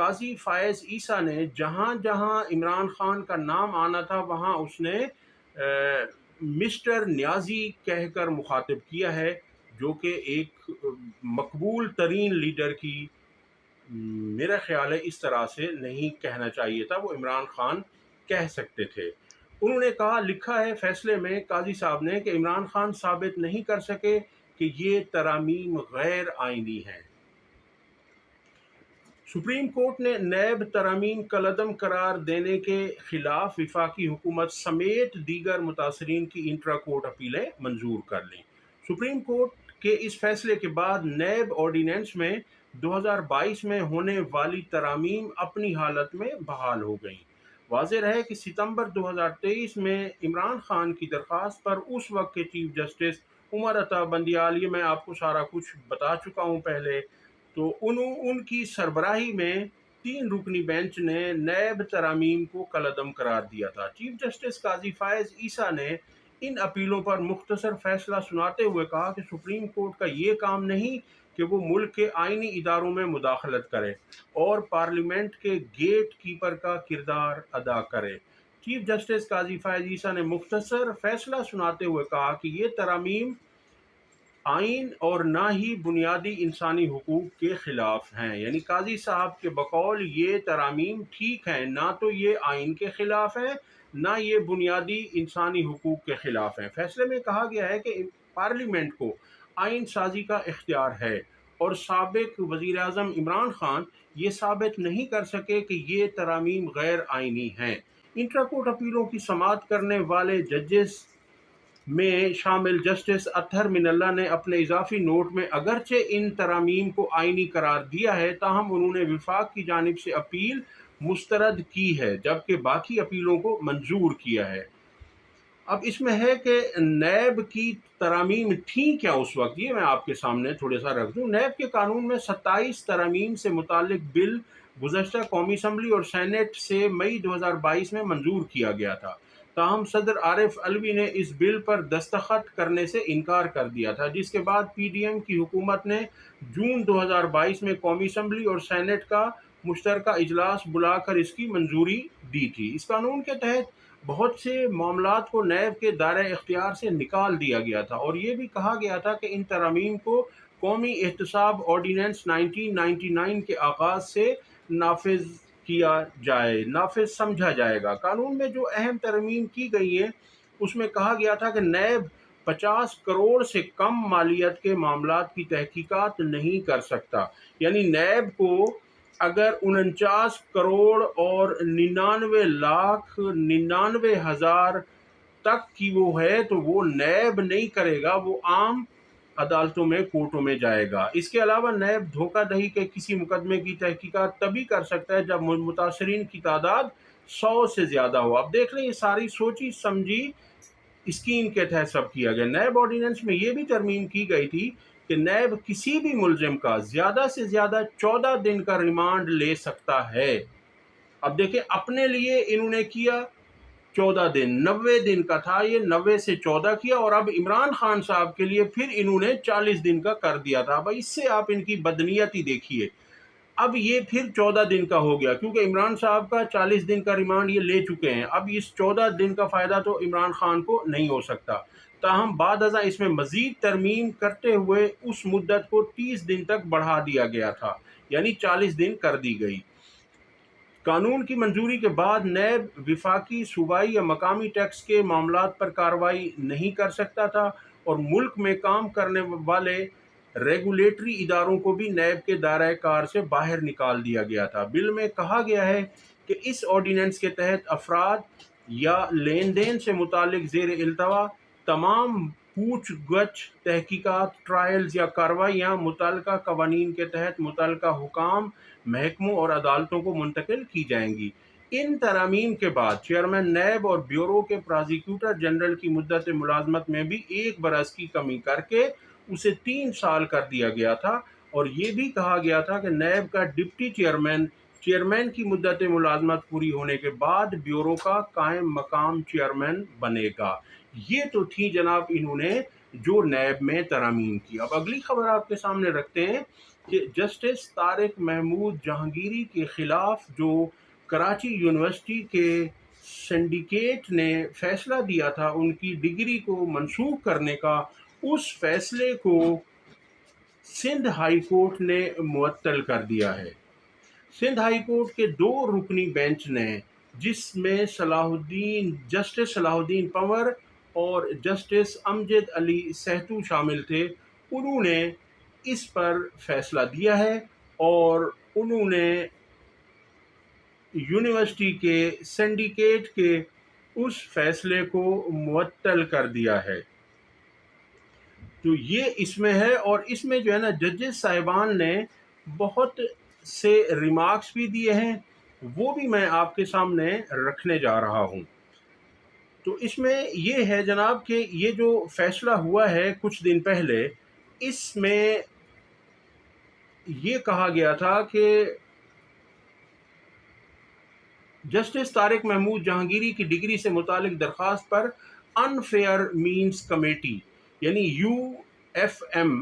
قاضی فائز عیسیٰ نے جہاں جہاں عمران خان کا نام آنا تھا وہاں اس نے مسٹر نیازی کہہ کر مخاطب کیا ہے، جو کہ ایک مقبول ترین لیڈر کی میرا خیال ہے اس طرح سے نہیں کہنا چاہیے تھا، وہ عمران خان کہہ سکتے تھے۔ انہوں نے کہا، لکھا ہے فیصلے میں قاضی صاحب نے کہ عمران خان ثابت نہیں کر سکے کہ یہ ترامیم غیر آئینی ہیں۔ سپریم کورٹ نے نیب ترامیم کالعدم قرار دینے کے خلاف وفاقی حکومت سمیت دیگر متاثرین کی انٹرا کورٹ اپیلیں منظور کر لیں۔ سپریم کورٹ کے اس فیصلے کے بعد نیب آرڈیننس میں 2022 میں ہونے والی ترامیم اپنی حالت میں بحال ہو گئیں۔ واضح رہے کہ ستمبر 2023 میں عمران خان کی درخواست پر اس وقت کے چیف جسٹس عمر عطا بندیال، یہ میں آپ کو سارا کچھ بتا چکا ہوں پہلے، تو ان کی سربراہی میں 3 رکنی بینچ نے نیب ترامیم کو کالعدم قرار دیا تھا۔ چیف جسٹس قاضی فائز عیسیٰ نے ان اپیلوں پر مختصر فیصلہ سناتے ہوئے کہا کہ سپریم کورٹ کا یہ کام نہیں کہ وہ ملک کے آئینی اداروں میں مداخلت کرے اور پارلیمنٹ کے گیٹ کیپر کا کردار ادا کرے۔ چیف جسٹس قاضی فائز عیسیٰ نے مختصر فیصلہ سناتے ہوئے کہا کہ یہ ترامیم آئین اور نہ ہی بنیادی انسانی حقوق کے خلاف ہیں، یعنی قاضی صاحب کے بقول یہ ترامیم ٹھیک ہیں، نہ تو یہ آئین کے خلاف ہیں نہ یہ بنیادی انسانی حقوق کے خلاف ہیں۔ فیصلے میں کہا گیا ہے کہ پارلیمنٹ کو آئین سازی کا اختیار ہے اور سابق وزیر اعظم عمران خان یہ ثابت نہیں کر سکے کہ یہ ترامیم غیر آئینی ہیں۔ انٹرا کورٹ اپیلوں کی سماعت کرنے والے ججز میں شامل جسٹس اطہر من اللہ نے اپنے اضافی نوٹ میں اگرچہ ان ترامیم کو آئینی قرار دیا ہے، تاہم انہوں نے وفاق کی جانب سے اپیل مسترد کی ہے جبکہ باقی اپیلوں کو منظور کیا ہے۔ اب اس میں ہے کہ نیب کی ترامیم تھیں کیا اس وقت، یہ میں آپ کے سامنے تھوڑے سا رکھ دوں۔ نیب کے قانون میں 27 ترامیم سے متعلق بل گزشتہ قومی اسمبلی اور سینیٹ سے مئی 2022 میں منظور کیا گیا تھا، تاہم صدر عارف علوی نے اس بل پر دستخط کرنے سے انکار کر دیا تھا، جس کے بعد پی ڈی ایم کی حکومت نے جون 2022 میں قومی اسمبلی اور سینیٹ کا مشترکہ اجلاس بلا کر اس کی منظوری دی تھی۔ اس قانون کے تحت بہت سے معاملات کو نیب کے دائرہ اختیار سے نکال دیا گیا تھا اور یہ بھی کہا گیا تھا کہ ان ترامیم کو قومی احتساب آرڈیننس 1999 کے آغاز سے نافذ سمجھا جائے گا۔ قانون میں جو اہم ترامیم کی گئی ہیں اس میں کہا گیا تھا کہ نیب 50 کروڑ سے کم مالیت کے معاملات کی تحقیقات نہیں کر سکتا، یعنی نیب کو اگر 49 کروڑ اور 99,99,000 تک کی وہ ہے تو وہ نیب نہیں کرے گا، وہ عام عدالتوں میں کورٹوں میں جائے گا۔ اس کے علاوہ نیب دھوکہ دہی کے کسی مقدمے کی تحقیقات تبھی کر سکتا ہے جب متاثرین کی تعداد 100 سے زیادہ ہو۔ اب دیکھ لیں یہ ساری سوچی سمجھی اسکیم کے تحت سب کیا گیا۔ نیب آرڈیننس میں یہ بھی ترمیم کی گئی تھی کہ نیب کسی بھی ملزم کا زیادہ سے زیادہ 14 دن کا ریمانڈ لے سکتا ہے۔ اب دیکھیں اپنے لیے انہوں نے کیا 14 دن، 90 دن کا تھا، یہ 90 سے 14 کیا، اور اب عمران خان صاحب کے لیے پھر انہوں نے 40 دن کا کر دیا تھا۔ اب اس سے آپ ان کی بدنیتی دیکھیے، اب یہ پھر 14 دن کا ہو گیا کیونکہ عمران صاحب کا 40 دن کا ریمانڈ یہ لے چکے ہیں، اب اس 14 دن کا فائدہ تو عمران خان کو نہیں ہو سکتا۔ تاہم بعد ازاں اس میں مزید ترمیم کرتے ہوئے اس مدت کو 30 دن تک بڑھا دیا گیا تھا، یعنی 40 دن کر دی گئی۔ قانون کی منظوری کے بعد نیب وفاقی، صوبائی یا مقامی ٹیکس کے معاملات پر کارروائی نہیں کر سکتا تھا اور ملک میں کام کرنے والے ریگولیٹری اداروں کو بھی نیب کے دائرہ کار سے باہر نکال دیا گیا تھا۔ بل میں کہا گیا ہے کہ اس آرڈیننس کے تحت افراد یا لین دین سے متعلق زیر التوا تمام پوچھ گچھ، تحقیقات، ٹرائلز یا کارروائیاں متعلقہ قوانین کے تحت متعلقہ حکام، محکموں اور عدالتوں کو منتقل کی جائیں گی۔ ان ترامیم کے بعد چیئرمین نیب اور بیورو کے پرازیکیوٹر جنرل کی مدت ملازمت میں بھی 1 برس کی کمی کر کے اسے 3 سال کر دیا گیا تھا، اور یہ بھی کہا گیا تھا کہ نیب کا ڈپٹی چیئرمین کی مدت ملازمت پوری ہونے کے بعد بیورو کا قائم مقام چیئرمین بنے گا۔ یہ تو تھی جناب انہوں نے جو نیب میں ترامیم کی۔ اب اگلی خبر آپ کے سامنے رکھتے ہیں کہ جسٹس طارق محمود جہانگیری کے خلاف جو کراچی یونیورسٹی کے سنڈیکیٹ نے فیصلہ دیا تھا ان کی ڈگری کو منسوخ کرنے کا، اس فیصلے کو سندھ ہائی کورٹ نے معطل کر دیا ہے۔ سندھ ہائی کورٹ کے 2 رکنی بینچ نے، جس میں جسٹس صلاح الدین پنور اور جسٹس امجد علی سہتو شامل تھے، انہوں نے اس پر فیصلہ دیا ہے اور انہوں نے یونیورسٹی کے سنڈیکیٹ کے اس فیصلے کو معطل کر دیا ہے۔ تو یہ اس میں ہے، اور اس میں جو ہے نا ججز صاحبان نے بہت سے ریمارکس بھی دیے ہیں، وہ بھی میں آپ کے سامنے رکھنے جا رہا ہوں۔ تو اس میں یہ ہے جناب کہ یہ جو فیصلہ ہوا ہے کچھ دن پہلے، اس میں یہ کہا گیا تھا کہ جسٹس طارق محمود جہانگیری کی ڈگری سے متعلق درخواست پر انفیئر مینز کمیٹی یعنی UFM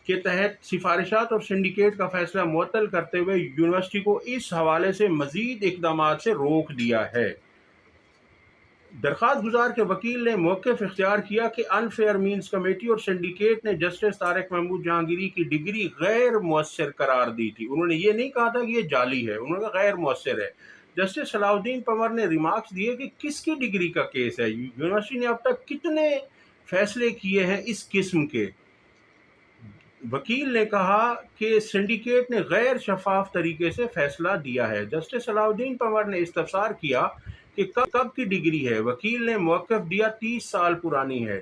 کے تحت سفارشات اور سنڈیکیٹ کا فیصلہ معطل کرتے ہوئے یونیورسٹی کو اس حوالے سے مزید اقدامات سے روک دیا ہے۔ درخواست گزار کے وکیل نے موقف اختیار کیا کہ انفیئر مینز کمیٹی اور سنڈیکیٹ نے جسٹس طارق محمود جہانگیری کی ڈگری غیر مؤثر قرار دی تھی۔ انہوں نے یہ نہیں کہا تھا کہ یہ جعلی ہے، انہوں نے کہا غیر مؤثر ہے۔ جسٹس صلاح الدین پنور نے ریمارکس دیے کہ کس کی ڈگری کا کیس ہے، یونیورسٹی نے اب تک کتنے فیصلے کیے ہیں اس قسم کے۔ وکیل نے کہا کہ سنڈیکیٹ نے غیر شفاف طریقے سے فیصلہ دیا ہے۔ جسٹس صلاح الدین پنور نے استفسار کیا کہ کب کی ڈگری ہے، وکیل نے موقف دیا 30 سال پرانی ہے۔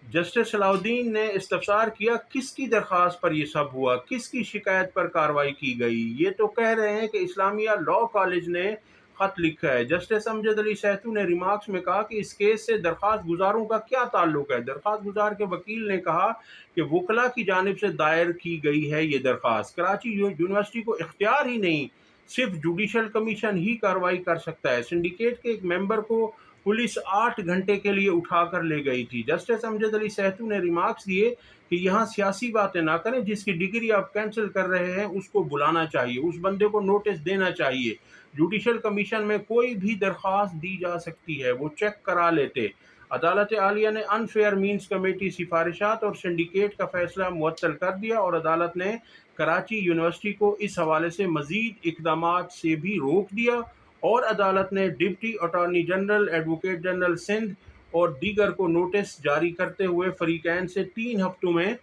جسٹس صلاح الدین نے استفسار کیا کس کی درخواست پر یہ سب ہوا، کس کی شکایت پر کارروائی کی گئی، یہ تو کہہ رہے ہیں کہ اسلامیہ لاء کالج نے خط لکھا ہے۔ جسٹس امجد علی سہتو نے ریمارکس میں کہا کہ اس کیس سے درخواست گزاروں کا کیا تعلق ہے۔ درخواست گزار کے وکیل نے کہا کہ وکلاء کی جانب سے دائر کی گئی ہے یہ درخواست، کراچی یونیورسٹی کو اختیار ہی نہیں، صرف جوڈیشل کمیشن ہی کارروائی کر سکتا ہے۔ سنڈیکیٹ کے ایک ممبر کو پولیس 8 گھنٹے کے لیے اٹھا کر لے گئی تھی۔ جسٹس امجد علی سہتو نے ریمارکس دیے کہ یہاں سیاسی باتیں نہ کریں، جس کی ڈگری آپ کینسل کر رہے ہیں اس کو بلانا چاہیے، اس بندے کو نوٹس دینا چاہیے۔ جوڈیشل کمیشن میں کوئی بھی درخواست دی جا سکتی ہے، وہ چیک کرا لیتے۔ عدالت عالیہ نے انفیئر مینز کمیٹی سفارشات اور سنڈیکیٹ کا فیصلہ معطل کر دیا، اور عدالت نے کراچی یونیورسٹی کو اس حوالے سے مزید اقدامات سے بھی روک دیا، اور عدالت نے deputy attorney general, advocate general Sindh اور دیگر کو نوٹس جاری کرتے ہوئے فریقین سے 3 ہفتوں میں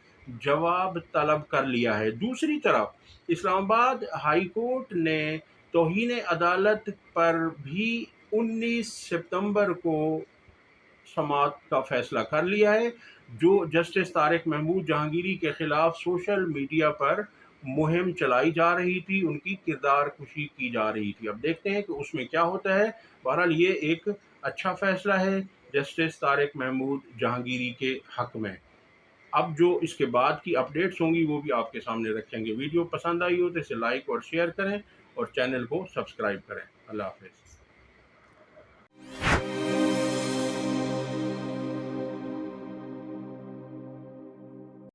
جواب طلب کر لیا ہے۔ دوسری طرف اسلام آباد ہائی کورٹ نے توہین عدالت پر بھی 19 ستمبر کو سماعت کا فیصلہ کر لیا ہے، جو جسٹس طارق محمود جہانگیری کے خلاف سوشل میڈیا پر مہم چلائی جا رہی تھی، ان کی کردار کشی کی جا رہی تھی۔ اب دیکھتے ہیں کہ اس میں کیا ہوتا ہے۔ بہرحال یہ ایک اچھا فیصلہ ہے جسٹس طارق محمود جہانگیری کے حق میں۔ اب جو اس کے بعد کی اپڈیٹس ہوں گی وہ بھی آپ کے سامنے رکھیں گے۔ ویڈیو پسند آئی ہو تو اسے لائک اور شیئر کریں، اور چینل کو سبسکرائب کریں۔ اللہ حافظ۔